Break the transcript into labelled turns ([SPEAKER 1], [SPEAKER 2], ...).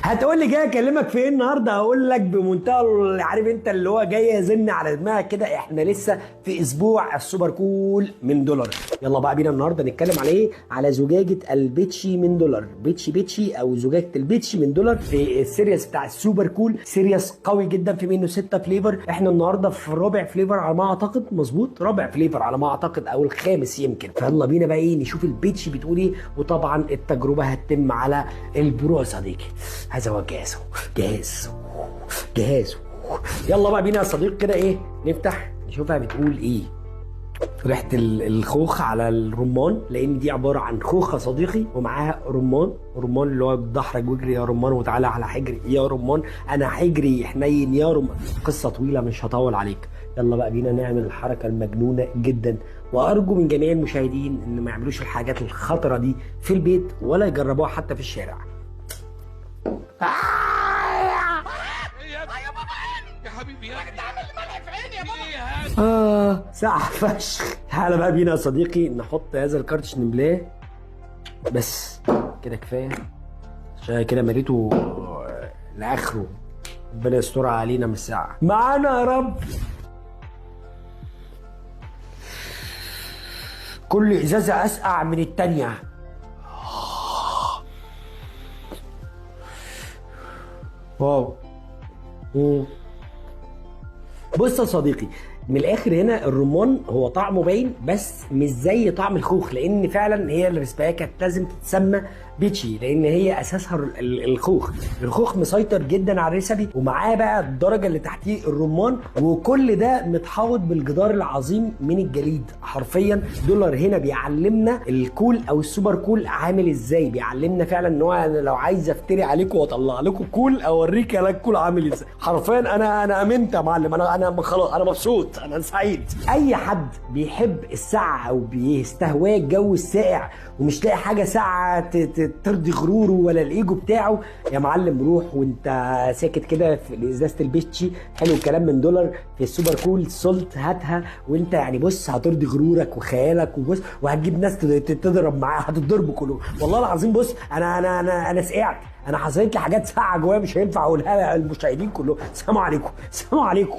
[SPEAKER 1] هتقول لي جاي اكلمك في ايه النهارده؟ هقول لك بمنتهى عارف انت اللي هو جاي يزن على دماغك كده. احنا لسه في اسبوع السوبر كول من دولار. يلا بقى بينا النهارده نتكلم على ايه؟ على زجاجه البيتشي من دولار. بيتشي او زجاجه البيتشي من دولار في السيريس بتاع السوبر كول. سيريس قوي جدا، في منه 6 فليفر. احنا النهارده في رابع فليفر على ما اعتقد، مظبوط رابع فليفر على ما اعتقد او الخامس يمكن. فيلا بينا بقى ايه نشوف البيتشي بتقول ايه. وطبعا التجربه هتتم على البرو يا صديقي. هذا هو جاهز. يلا بقى بينا يا صديق كده ايه نفتح نشوفها بتقول ايه. ريحه الخوخ على الرمان، لان دي عباره عن خوخ يا صديقي ومعاها رمان اللي هو بتضحرج واجري يا رمان وتعالى على حجري يا رمان، انا حجري حنين يا رمان. قصه طويله مش هطول عليك. يلا بقى بينا نعمل الحركه المجنونه جدا، وارجو من جميع المشاهدين ان ما يعملوش الحاجات الخطره دي في البيت ولا يجربوها حتى في الشارع.
[SPEAKER 2] يا حبيبي يا عامل ملح في عيني يا بابا.
[SPEAKER 1] ساعة فشخ. تعالى بقى بينا يا صديقي نحط هذا الكارتش نملاه بس كده كفايه، عشان كده مليته لاخره. ربنا يسترها علينا من الساعة معانا يا رب. كل ازازة اسقع من التانية. واو. بص يا صديقي، من الاخر هنا الرمان هو طعمه باين بس مش زي طعم الخوخ، لان فعلا هي الريسبايه كانت لازم تتسمى بيتشي لان هي اساسها الخوخ مسيطر جدا على الريسبي، ومعاه بقى الدرجه اللي تحتيه الرمان، وكل ده متحوط بالجدار العظيم من الجليد. حرفيا دولار هنا بيعلمنا الكول او السوبر كول عامل ازاي. بيعلمنا فعلا ان هو لو عايز افتري عليكم واطلع لكم كول اوريك انا الكول عامل ازاي. حرفيا انا امنت يا معلم. انا خلاص انا مبسوط انا سعيد. اي حد بيحب السقعه او بيستهواه الجو الساقع ومش لاقي حاجه ساقعه ترضي غروره ولا الايجو بتاعه، يا معلم روح وانت ساكت كده في ازازه البيتشي. حلو الكلام من دولار في السوبر كول سولت، هاتها وانت يعني بص هترضي غرورك وخيالك، وبص وهتجيب ناس تضرب معاها، هتضربوا كلهم والله العظيم. بص انا سقعت، انا حصلت لي حاجات ساقعه جوايا مش هينفع اقولها للمشاهدين كلهم. سلام عليكم.